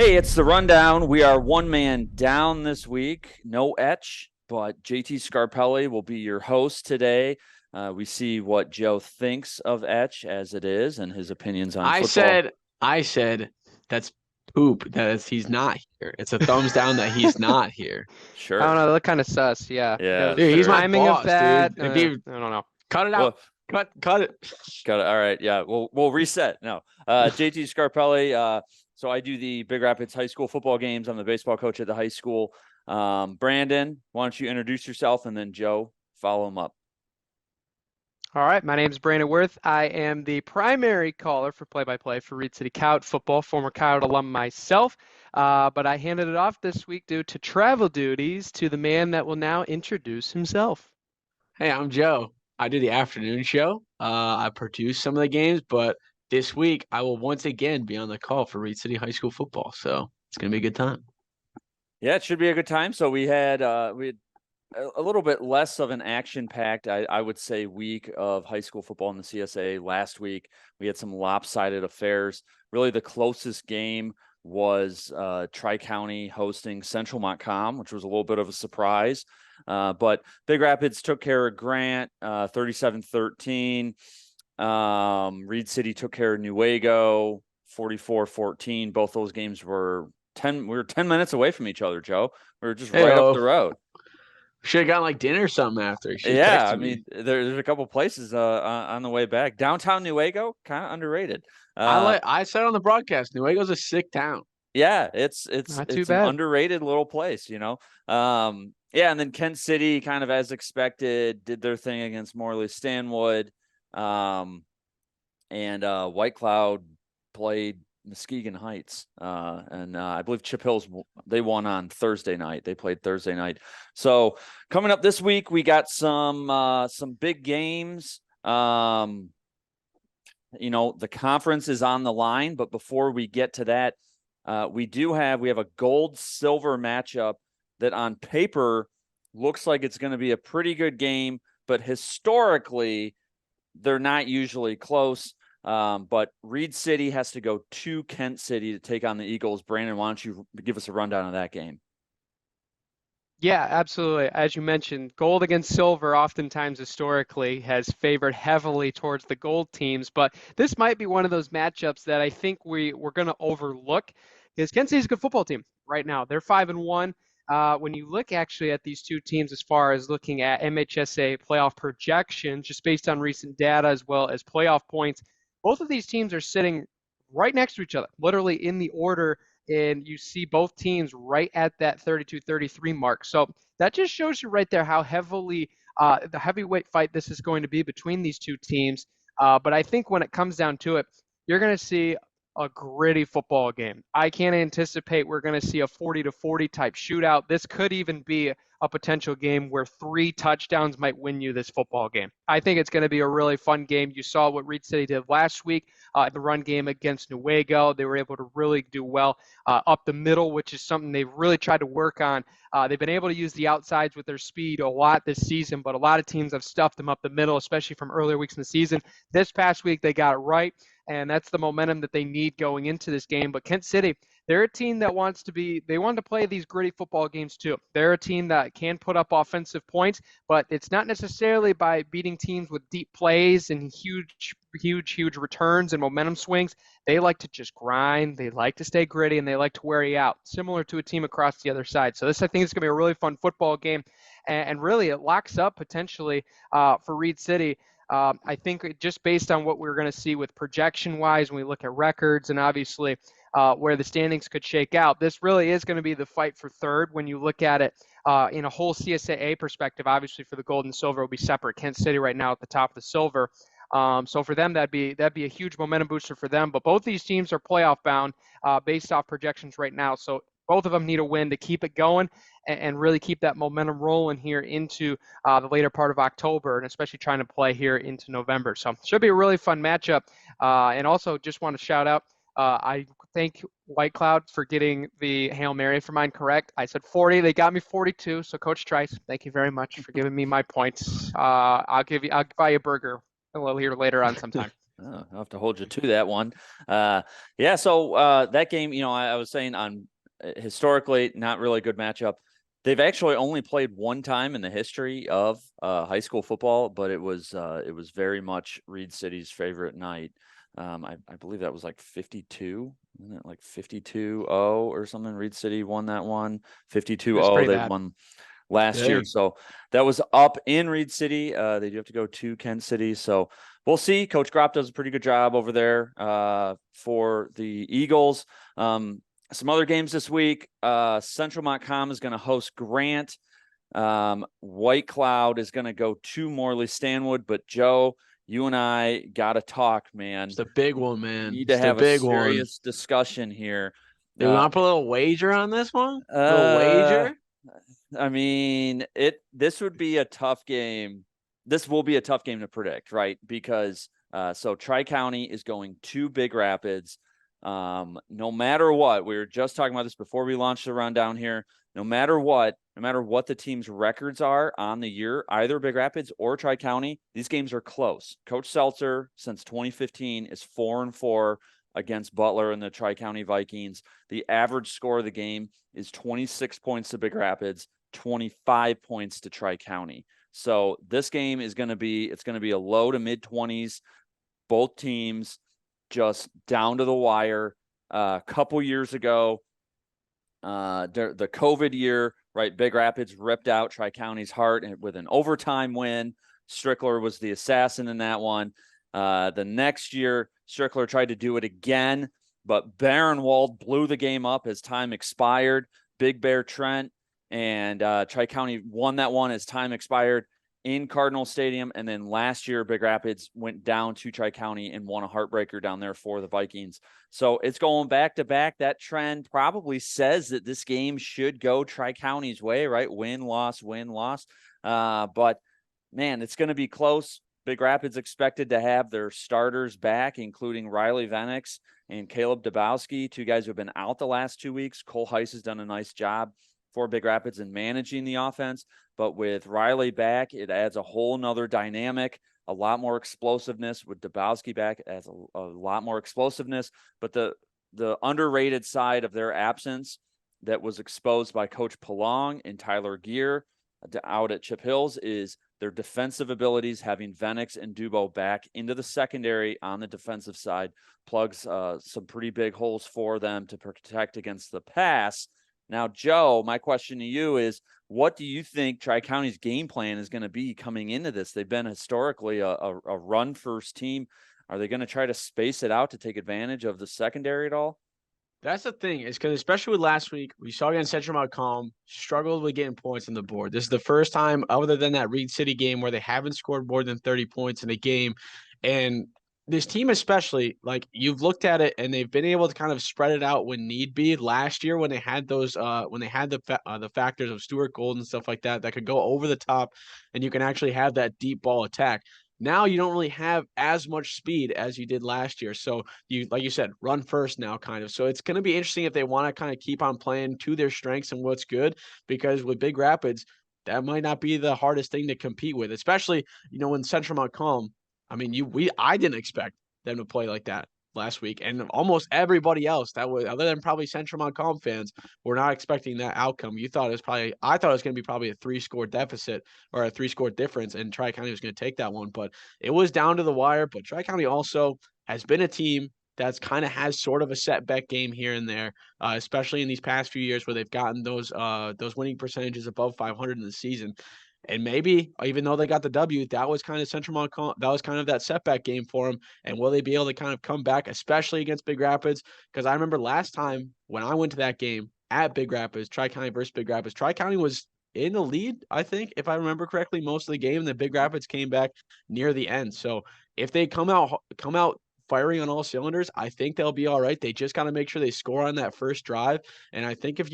Hey, it's the Rundown. We are one man down this week. No Etch, but JT Scarpelli will be your host today. We see what Joe thinks of Etch as it is and his opinions on I football. said, I said, that's poop. He's not here. It's a thumbs down that he's not here. I don't Sure. know. That kind of sus. Yeah. Yeah, Because Dude, the he's my sure. timing of boss, that, dude. If you I don't know. cut it out, Well, cut it. got it. All right. Yeah, we'll reset. No. JT Scarpelli. So I do the Big Rapids high school football games. I'm the baseball coach at the high school. Brandon, why don't you introduce yourself, and then Joe, follow him up. All right. My name is Brandon Worth. I am the primary caller for play-by-play for Reed City Coyote football, former Coyote alum myself. But I handed it off this week due to travel duties to the man that will now introduce himself. Hey, I'm Joe. I do the afternoon show. I produce some of the games, but this week I will once again be on the call for Reed City High School football. So it's gonna be a good time. Yeah, it should be a good time. So we had a little bit less of an action-packed, I would say, week of high school football in the CSA last week. We had some lopsided affairs. Really, the closest game was Tri-County hosting Central Montcalm, which was a little bit of a surprise. But Big Rapids took care of Grant 37-13. Reed City took care of Newaygo 44-14. Both those games were 10. We were 10 minutes away from each other, Joe. We were just right up the road. Should have gotten like dinner or something after. Yeah, I mean, there's a couple places on the way back. Downtown Newaygo, kind of underrated. I said on the broadcast, Newaygo's a sick town. Yeah, it's Not too an bad. underrated little place, you know. Yeah, and then Kent City, kind of as expected, did their thing against Morley Stanwood. And White Cloud played Muskegon Heights, and I believe Chip Hills, they won on Thursday night. They played Thursday night. So coming up this week, we got some big games. You know, the conference is on the line, but before we get to that, we have a gold-silver matchup that on paper looks like it's going to be a pretty good game, but historically they're not usually close. But Reed City has to go to Kent City to take on the Eagles. Brandon, why don't you give us a rundown of that game? Yeah, absolutely. As you mentioned, gold against silver oftentimes historically has favored heavily towards the gold teams, but this might be one of those matchups that I think we're going to overlook because Kent City's a good football team right now. They're 5-1. When you look actually at these two teams as far as looking at MHSA playoff projections, just based on recent data as well as playoff points, both of these teams are sitting right next to each other, literally in the order, and you see both teams right at that 32-33 mark. So that just shows you right there how heavily the heavyweight fight this is going to be between these two teams. But I think when it comes down to it, you're going to see a gritty football game. I can't anticipate we're going to see a 40-40 type shootout. This could even be a potential game where 3 touchdowns might win you this football game. I think it's going to be a really fun game. You saw what Reed City did last week, the run game against Newaygo. They were able to really do well up the middle, which is something they've really tried to work on. They've been able to use the outsides with their speed a lot this season, but a lot of teams have stuffed them up the middle, especially from earlier weeks in the season. This past week, they got it right, and that's the momentum that they need going into this game. But Kent City, they're a team that want to play these gritty football games too. They're a team that can put up offensive points, but it's not necessarily by beating teams with deep plays and huge returns and momentum swings. They like to just grind, they like to stay gritty, and they like to wear you out, similar to a team across the other side. So this, I think, is going to be a really fun football game, and really it locks up potentially for Reed City. I think just based on what we're going to see with projection-wise, when we look at records and obviously where the standings could shake out, this really is going to be the fight for third when you look at it in a whole CSAA perspective. Obviously, for the gold and silver will be separate. Kent City right now at the top of the silver. So for them, that'd be a huge momentum booster for them. But both these teams are playoff bound based off projections right now. So both of them need a win to keep it going and really keep that momentum rolling here into the later part of October, and especially trying to play here into November. So should be a really fun matchup. And also just want to shout out, I thank White Cloud for getting the Hail Mary for mine correct. I said 40. They got me 42. So Coach Trice, thank you very much for giving me my points. I'll buy you a burger a little here later on sometime. Oh, I'll have to hold you to that one. Yeah. So that game, I was saying on historically not really a good matchup. They've actually only played one time in the history of high school football, but it was very much Reed City's favorite night. I believe that was like 52, isn't it like 52-0 or something? Reed City won that one. 52-0. pretty They bad. won last year. Dang. So that was up in Reed City. They do have to go to Kent City. So we'll see. Coach Gropp does a pretty good job over there for the Eagles. Some other games this week. Central Montcalm is going to host Grant. White Cloud is going to go to Morley Stanwood. But Joe, you and I got to talk, man. It's the big one, man. Need to It's the have a big one. serious discussion here. Do we want to put a little wager on this one? A little Uh, wager? I mean, this would be a tough game. This will be a tough game to predict, right? Because so Tri-County is going to Big Rapids. No matter what, we were just talking about this before we launched the rundown here. No matter what the team's records are on the year, either Big Rapids or Tri-County, these games are close. Coach Seltzer, since 2015, is 4-4 against Butler and the Tri-County Vikings. The average score of the game is 26 points to Big Rapids, 25 points to Tri-County. So this game is going to be a low to mid 20s. Both teams just down to the wire. A couple years ago, the COVID year, right? Big Rapids ripped out Tri-County's heart with an overtime win. Strickler was the assassin in that one. The next year, Strickler tried to do it again, but Barenwald blew the game up as time expired. Big Bear Trent and Tri-County won that one as time expired in Cardinal Stadium. And then last year, Big Rapids went down to Tri-County and won a heartbreaker down there for the Vikings. So it's going back to back. That trend probably says that this game should go Tri-County's way, right? Win, loss, win, loss. But man, it's going to be close. Big Rapids expected to have their starters back, including Riley Venix and Caleb Dabowski, two guys who have been out the last 2 weeks. Cole Heiss has done a nice job for Big Rapids in managing the offense. But with Riley back, it adds a whole nother dynamic, a lot more explosiveness. With Dabowski back, it adds a lot more explosiveness. But the underrated side of their absence that was exposed by Coach Palong and Tyler Gear out at Chip Hills is their defensive abilities. Having Venix and Dubo back into the secondary on the defensive side plugs some pretty big holes for them to protect against the pass. Now, Joe, my question to you is, what do you think Tri-County's game plan is going to be coming into this? They've been historically a run-first team. Are they going to try to space it out to take advantage of the secondary at all? That's the thing, is because especially with last week, we saw against Central Montcalm struggled with getting points on the board. This is the first time, other than that Reed City game, where they haven't scored more than 30 points in a game. And this team, especially, like, you've looked at it and they've been able to kind of spread it out when need be. Last year, when they had those, when they had the factors of Stuart Gold and stuff like that, that could go over the top, and you can actually have that deep ball attack. Now you don't really have as much speed as you did last year. So you, like you said, run first now, kind of. So it's going to be interesting if they want to kind of keep on playing to their strengths and what's good, because with Big Rapids, that might not be the hardest thing to compete with, especially, in Central Montcalm. I mean, I didn't expect them to play like that last week, and almost everybody else that was, other than probably Central Montcalm fans, were not expecting that outcome. I thought it was going to be probably a 3-score deficit or a 3-score difference, and Tri-County was going to take that one, but it was down to the wire. But Tri-County also has been a team that's kind of has sort of a setback game here and there, especially in these past few years where they've gotten those winning percentages above 500 in the season. And maybe, even though they got the W, that was kind of Central Montcalm. That was kind of that setback game for them. And will they be able to kind of come back, especially against Big Rapids? Because I remember last time when I went to that game at Big Rapids, Tri-County versus Big Rapids, Tri-County was in the lead, I think, if I remember correctly, most of the game. The Big Rapids came back near the end. So if they come out firing on all cylinders, I think they'll be all right. They just got to make sure they score on that first drive. And I think if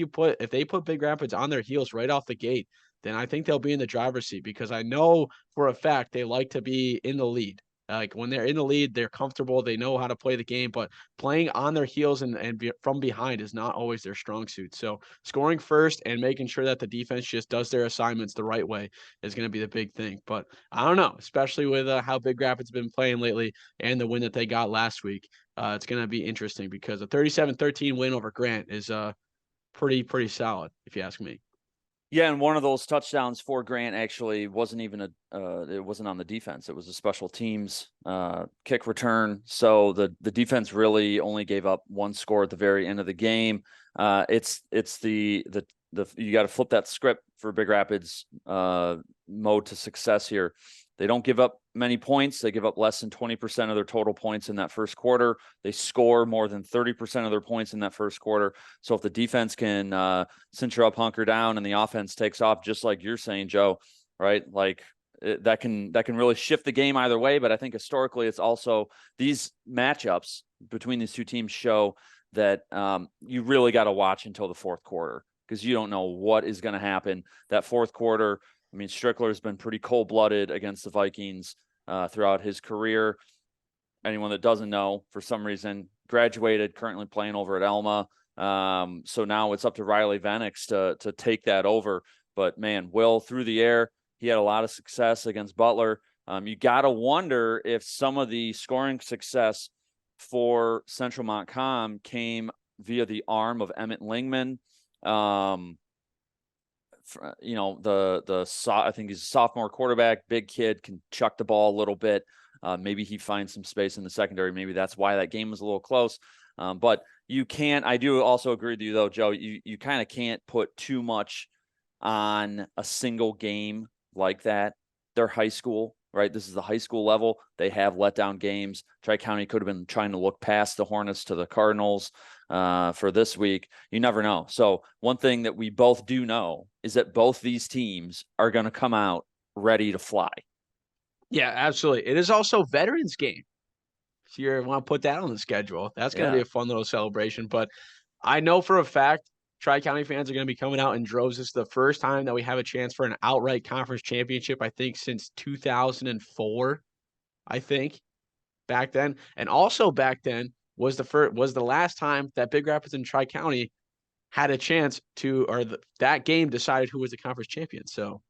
they put Big Rapids on their heels right off the gate, then I think they'll be in the driver's seat, because I know for a fact they like to be in the lead. Like when they're in the lead, they're comfortable. They know how to play the game, but playing on their heels and from behind is not always their strong suit. So scoring first and making sure that the defense just does their assignments the right way is going to be the big thing. But I don't know, especially with how Big Rapids been playing lately and the win that they got last week. It's going to be interesting because a 37-13 win over Grant is pretty solid, if you ask me. Yeah, and one of those touchdowns for Grant actually wasn't even it wasn't on the defense. It was a special teams kick return. So the defense really only gave up one score at the very end of the game. It's the you got to flip that script for Big Rapids mode to success here. They don't give up many points. They give up less than 20% of their total points in that first quarter. They score more than 30% of their points in that first quarter. So if the defense can cinch up, hunker down, and the offense takes off, just like you're saying, Joe, right? Like that can really shift the game either way. But I think historically, it's also these matchups between these two teams show that you really got to watch until the fourth quarter because you don't know what is going to happen. That fourth quarter, I mean, Strickler has been pretty cold-blooded against the Vikings throughout his career. Anyone that doesn't know, for some reason, graduated, currently playing over at Elma. So now it's up to Riley Venix to take that over. But, man, Will through the air, he had a lot of success against Butler. You got to wonder if some of the scoring success for Central Montcalm came via the arm of Emmett Lingman. You know, I think he's a sophomore quarterback, big kid, can chuck the ball a little bit. Maybe he finds some space in the secondary. Maybe that's why that game was a little close. But you can't, I do also agree with you though, Joe, you kind of can't put too much on a single game like that. They're high school, right? This is the high school level. They have letdown games. Tri-County could have been trying to look past the Hornets to the Cardinals for this week. You never know. So one thing that we both do know is that both these teams are going to come out ready to fly. Yeah, absolutely. It is also Veterans game. So you want to put that on the schedule. That's going to be a fun little celebration. But I know for a fact Tri-County fans are going to be coming out in droves. This is the first time that we have a chance for an outright conference championship, I think, since 2004, I think, back then. And also back then was the last time that Big Rapids and Tri-County had a chance to, or that game decided who was the conference champion. So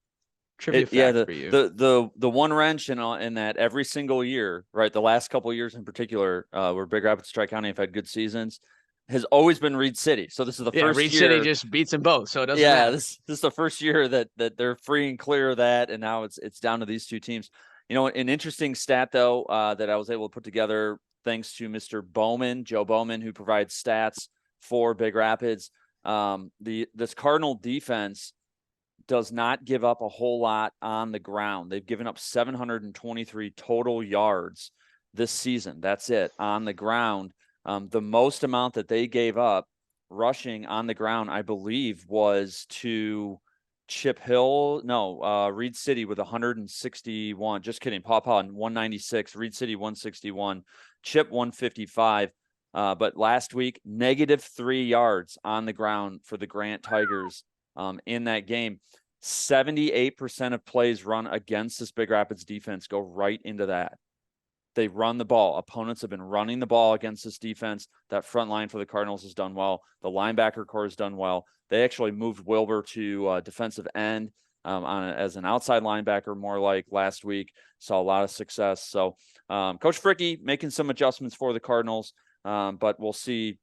trivia fact for you. The one wrench in that every single year, right? The last couple of years in particular, where Big Rapids Tri-County have had good seasons, has always been Reed City. So this is the first Reed year. City just beats them both, so it doesn't matter. This is the first year that they're free and clear of that, and now it's down to these two teams. You know, an interesting stat though that I was able to put together thanks to Mr. Bowman, Joe Bowman, who provides stats for Big Rapids. This Cardinal defense does not give up a whole lot on the ground. They've given up 723 total yards this season. That's it on the ground. The most amount that they gave up rushing on the ground, I believe, was to Reed City with 161. Just kidding. Pawpaw 196, Reed City 161, Chip 155. But last week, -3 yards on the ground for the Grant Tigers in that game. 78% of plays run against this Big Rapids defense go right into that. They run the ball. Opponents have been running the ball against this defense. That front line for the Cardinals has done well. The linebacker core has done well. They actually moved Wilbur to defensive end as an outside linebacker, more like last week. Saw a lot of success. So Coach Fricke making some adjustments for the Cardinals, but we'll see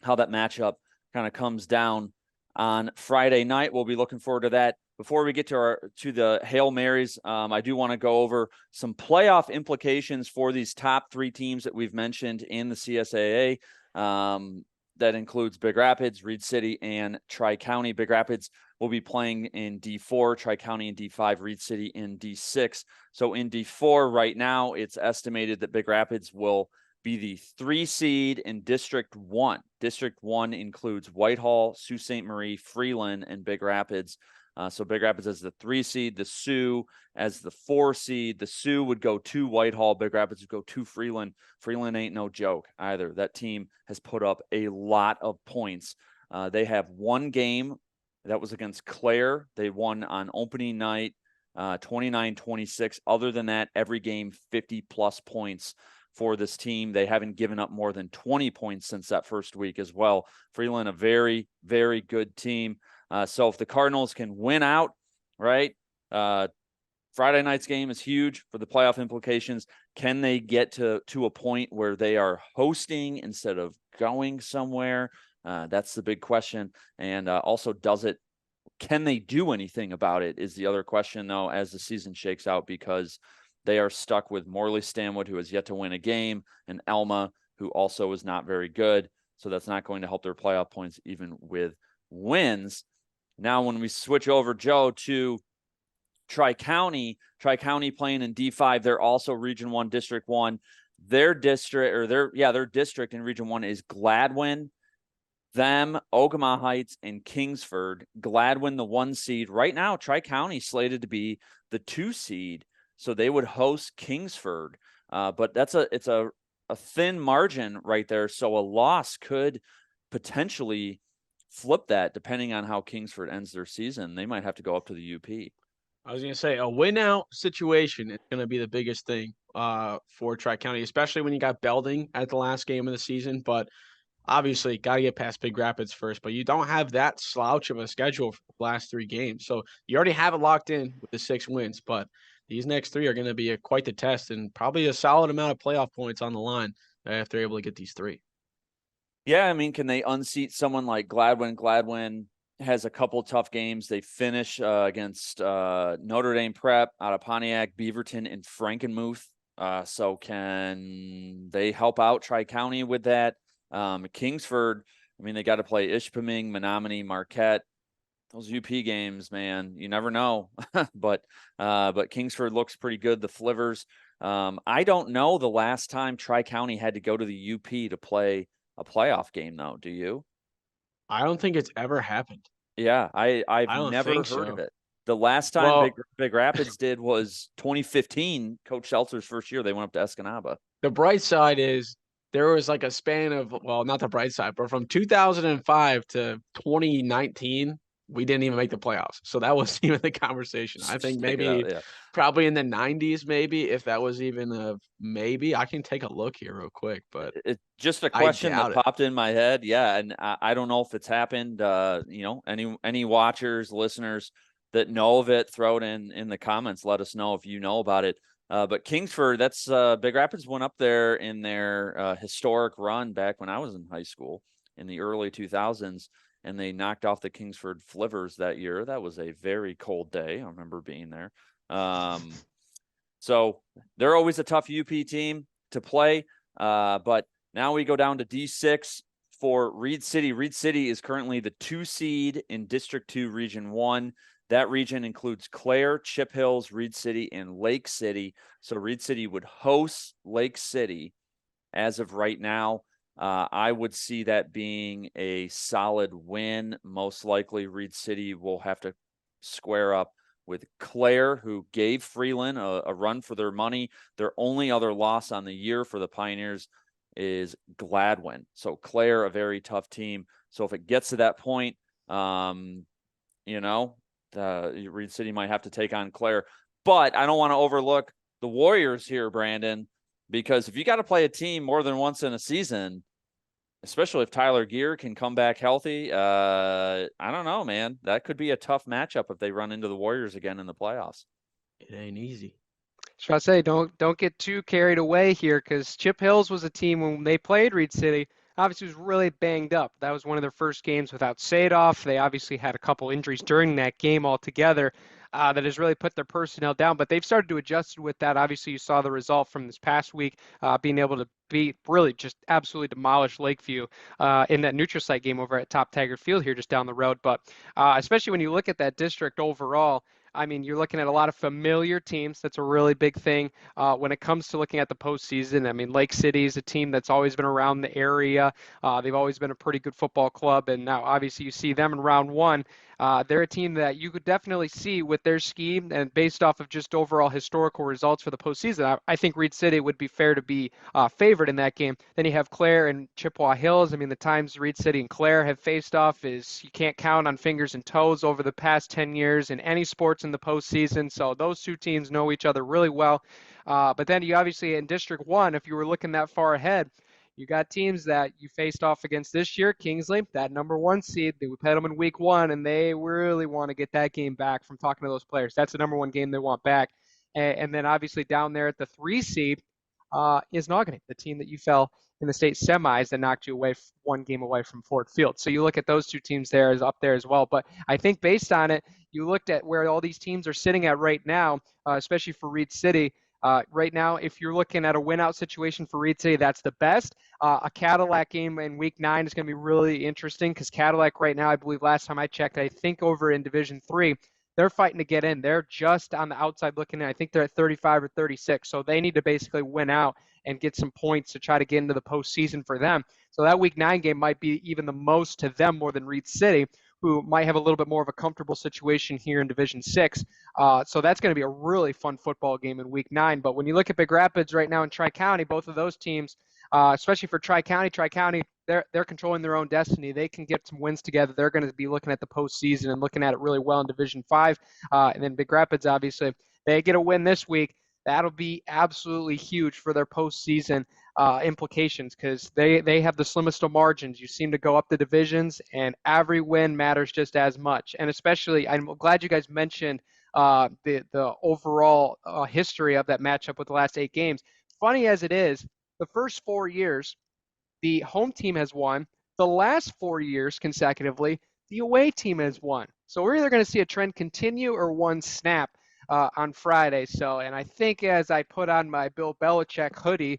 how that matchup kind of comes down on Friday night. We'll be looking forward to that. Before we get to the Hail Marys, I do want to go over some playoff implications for these top three teams that we've mentioned in the CSAA. That includes Big Rapids, Reed City, and Tri-County. Big Rapids will be playing in D4, Tri-County in D5, Reed City in D6. So in D4 right now, it's estimated that Big Rapids will be the 3 seed in District 1. District 1 includes Whitehall, Sault Ste. Marie, Freeland, and Big Rapids. So Big Rapids as the 3 seed, the Sioux as the 4 seed. The Sioux would go to Whitehall. Big Rapids would go to Freeland. Freeland ain't no joke either. That team has put up a lot of points. They have one game that was against Clare. They won on opening night 29-26. Other than that, every game 50-plus points for this team. They haven't given up more than 20 points since that first week as well. Freeland, a very, very good team. So if the Cardinals can win out, right, Friday night's game is huge for the playoff implications. Can they get to a point where they are hosting instead of going somewhere? That's the big question. And also, can they do anything about it is the other question, though, as the season shakes out, because they are stuck with Morley Stanwood, who has yet to win a game, and Elma, who also is not very good. So that's not going to help their playoff points, even with wins. Now, when we switch over, Joe, to Tri-County playing in D5, they're also Region 1, District 1. Their district in Region 1 is Gladwin, Ogama Heights, and Kingsford. Gladwin, the 1 seed. Right now, Tri-County slated to be the 2 seed, so they would host Kingsford. But it's a thin margin right there, so a loss could potentially flip that depending on how Kingsford ends their season. They might have to go up to the UP. I was going to say a win-out situation is going to be the biggest thing for Tri-County, especially when you got Belding at the last game of the season. But obviously, got to get past Big Rapids first. But you don't have that slouch of a schedule for the last 3 games. So you already have it locked in with the 6 wins. But these next 3 are going to be quite the test, and probably a solid amount of playoff points on the line if they're able to get these 3. Yeah, I mean, can they unseat someone like Gladwin? Gladwin has a couple tough games. They finish against Notre Dame Prep out of Pontiac, Beaverton, and Frankenmuth. So can they help out Tri-County with that? Kingsford, I mean, they got to play Ishpeming, Menominee, Marquette. Those UP games, man, you never know. but Kingsford looks pretty good. The Flivers. I don't know the last time Tri-County had to go to the UP to play a playoff game, though. Do you? I don't think it's ever happened. Yeah, I've I don't never think heard so. of it. The last time Well, Big Rapids did was 2015, Coach Seltzer's first year. They went up to Escanaba. the bright side is there was like a span of, well, not the bright side, but from 2005 to 2019, we didn't even make the playoffs. So that wasn't even the conversation. I think Just take it out, maybe yeah. probably in the 90s, maybe, if that was even a maybe. I can take a look here real quick, but It's just a I question doubt that it. popped in my head. Yeah, and I don't know if it's happened. Any watchers, listeners that know of it, throw it in the comments. Let us know if you know about it. But Kingsford, that's Big Rapids went up there in their historic run back when I was in high school in the early 2000s, and they knocked off the Kingsford Flivers that year. That was a very cold day. I remember being there. So they're always a tough UP team to play. But now we go down to D6 for Reed City. Reed City is currently the 2 seed in District 2, Region 1. That region includes Clare, Chip Hills, Reed City, and Lake City. So Reed City would host Lake City as of right now. I would see that being a solid win. Most likely Reed City will have to square up with Clare, who gave Freeland a run for their money. Their only other loss on the year for the Pioneers is Gladwin. So Clare, a very tough team. So if it gets to that point, Reed City might have to take on Clare. But I don't want to overlook the Warriors here, Brandon, because if you got to play a team more than once in a season, especially if Tyler Gear can come back healthy, I don't know, man. That could be a tough matchup if they run into the Warriors again in the playoffs. It ain't easy. So I say don't get too carried away here, because Chip Hills was a team when they played Reed City, obviously was really banged up. That was one of their first games without Sadoff. They obviously had a couple injuries during that game altogether that has really put their personnel down, but they've started to adjust with that. Obviously, you saw the result from this past week, being able to really just absolutely demolish Lakeview in that neutral site game over at Top Taggart Field here just down the road. But especially when you look at that district overall, I mean, you're looking at a lot of familiar teams. That's a really big thing when it comes to looking at the postseason. I mean, Lake City is a team that's always been around the area. They've always been a pretty good football club, and now obviously you see them in round 1. They're a team that you could definitely see with their scheme and based off of just overall historical results for the postseason. I think Reed City would be fair to be favored in that game. Then you have Clare and Chippewa Hills. I mean, the times Reed City and Clare have faced off is you can't count on fingers and toes over the past 10 years in any sports in the postseason. So those two teams know each other really well. But then you obviously in District 1, if you were looking that far ahead, you got teams that you faced off against this year. Kingsley, that #1 seed, we played them in week 1, and they really want to get that game back from talking to those players. That's the #1 game they want back. And then obviously down there at the 3 seed is Nogany, the team that you fell in the state semis that knocked you away 1 game away from Fort Field. So you look at those two teams there as up there as well. But I think based on it, you looked at where all these teams are sitting at right now, especially for Reed City. Right now, if you're looking at a win-out situation for Reed City, that's the best. A Cadillac game in week 9 is going to be really interesting because Cadillac right now, I believe last time I checked, I think over in Division 3, they're fighting to get in. They're just on the outside looking in. I think they're at 35 or 36. So they need to basically win out and get some points to try to get into the postseason for them. So that week 9 game might be even the most to them more than Reed City, who might have a little bit more of a comfortable situation here in Division 6. So that's going to be a really fun football game in week 9. But when you look at Big Rapids right now in Tri-County, both of those teams, especially for Tri-County, they're controlling their own destiny. They can get some wins together. They're going to be looking at the postseason and looking at it really well in Division 5. And then Big Rapids, obviously, they get a win this week. That'll be absolutely huge for their postseason implications because they have the slimmest of margins. You seem to go up the divisions, and every win matters just as much. And especially, I'm glad you guys mentioned the overall history of that matchup with the last 8 games. Funny as it is, the first 4 years, the home team has won. The last 4 years consecutively, the away team has won. So we're either going to see a trend continue or one snap on Friday. So, and I think as I put on my Bill Belichick hoodie,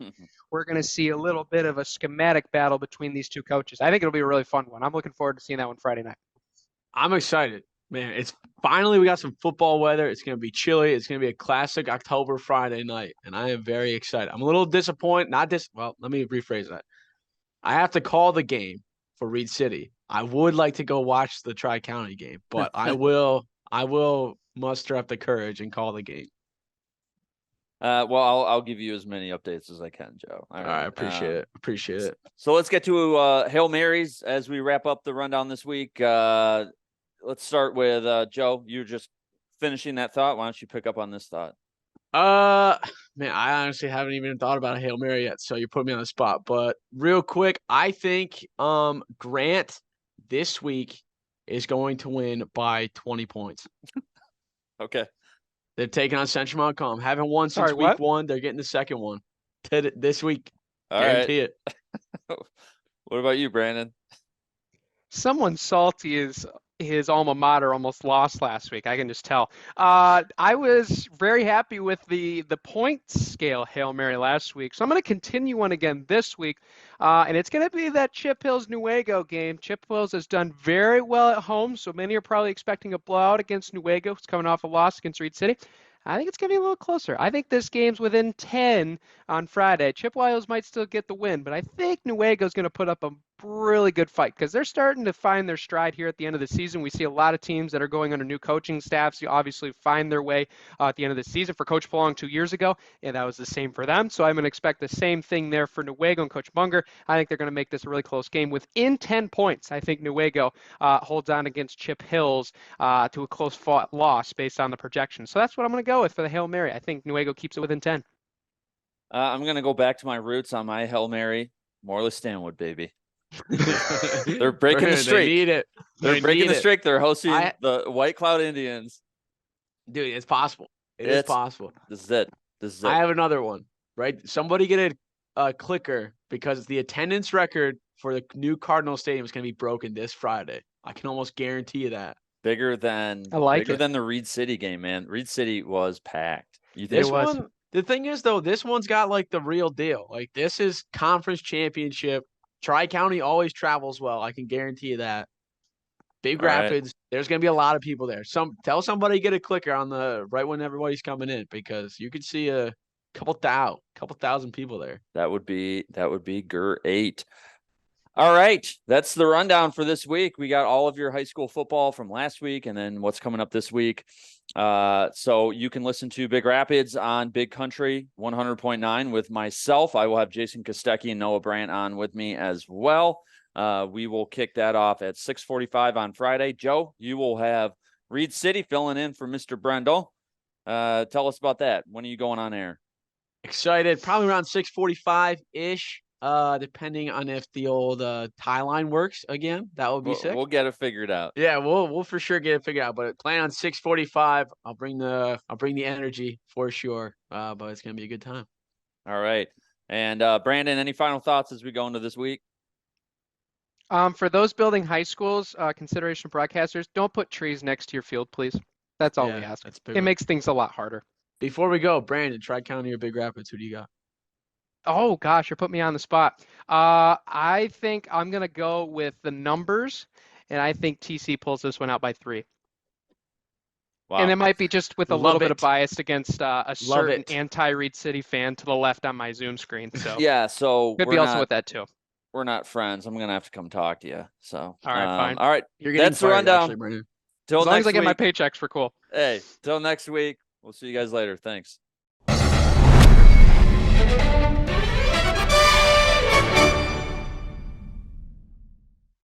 we're going to see a little bit of a schematic battle between these two coaches. I think it'll be a really fun one. I'm looking forward to seeing that one Friday night. I'm excited, man. It's finally we got some football weather. It's going to be chilly. It's going to be a classic October Friday night, and I am very excited. I'm a little disappointed. Well, let me rephrase that. I have to call the game for Reed City. I would like to go watch the Tri-County game, but I will muster up the courage and call the game. Well, I'll give you as many updates as I can, Joe. All right, appreciate it. So let's get to Hail Marys as we wrap up the rundown this week. Let's start with Joe. You're just finishing that thought. Why don't you pick up on this thought? Man, I honestly haven't even thought about a Hail Mary yet, so you put me on the spot. But real quick, I think Grant this week is going to win by 20 points. Okay. They're taking on Central Montcalm. Haven't won since week 1. They're getting the second one this week. All Guarantee right. it. What about you, Brandon? Someone salty is his alma mater almost lost last week. I can just tell. I was very happy with the points scale Hail Mary last week. So I'm going to continue one again this week. And it's going to be that Chip Hills Newaygo game. Chip Hills has done very well at home. So many are probably expecting a blowout against Newaygo. It's coming off a loss against Reed City. I think it's going to be a little closer. I think this game's within 10 on Friday. Chippewa Hills might still get the win, but I think Newaygo is going to put up a really good fight because they're starting to find their stride here at the end of the season. We see a lot of teams that are going under new coaching staffs. You obviously find their way at the end of the season. For Coach Polong 2 years ago, and that was the same for them. So I'm going to expect the same thing there for Newaygo and Coach Munger. I think they're going to make this a really close game within 10 points. I think Newaygo holds on against Chip Hills to a close fought loss based on the projection. So that's what I'm going to go with for the Hail Mary. I think Newaygo keeps it within 10. I'm going to go back to my roots on my Hail Mary. Morley Stanwood, baby. They're breaking the streak. They need it. They're breaking the streak. They're hosting the White Cloud Indians. Dude, it's possible. It's possible. This is it. I have another one, right? Somebody get a clicker because the attendance record for the new Cardinal Stadium is going to be broken this Friday. I can almost guarantee you that. Bigger than the Reed City game, man. Reed City was packed. You think this one? The thing is, though, this one's got like the real deal. Like this is conference championship. Tri-County always travels well. I can guarantee you that. Big Rapids, there's going to be a lot of people there. Tell somebody to get a clicker on the right when everybody's coming in because you could see a couple thousand people there. That would be great. All right. That's the rundown for this week. We got all of your high school football from last week and then what's coming up this week. So you can listen to Big Rapids on Big Country 100.9 with myself. I will have Jason Kostecki and Noah Brandt on with me as well. We will kick that off at 6:45 on Friday. Joe, you will have Reed City filling in for Mr. Brendel. Tell us about that. When are you going on air? Excited. Probably around 6:45-ish. Depending on if the old tie line works again. That would be sick. We'll get it figured out. Yeah, we'll for sure get it figured out. But plan on 6:45. I'll bring the energy for sure. But it's gonna be a good time. All right. And Brandon, any final thoughts as we go into this week? For those building high schools, consideration broadcasters, don't put trees next to your field, please. That's all we ask. It makes things a lot harder. Before we go, Brandon, Tri-County or Big Rapids, who do you got? Oh gosh, you're putting me on the spot. I think I'm gonna go with the numbers, and I think TC pulls this one out by 3. Wow. And it might be just with a little bit of bias against a certain anti-Reed City fan to the left on my Zoom screen. So yeah, so could be also with that too. We're not friends. I'm gonna have to come talk to you. So all right, fine. All right, that's the rundown. As long as I get my paychecks, we're cool. Hey, till next week. We'll see you guys later. Thanks.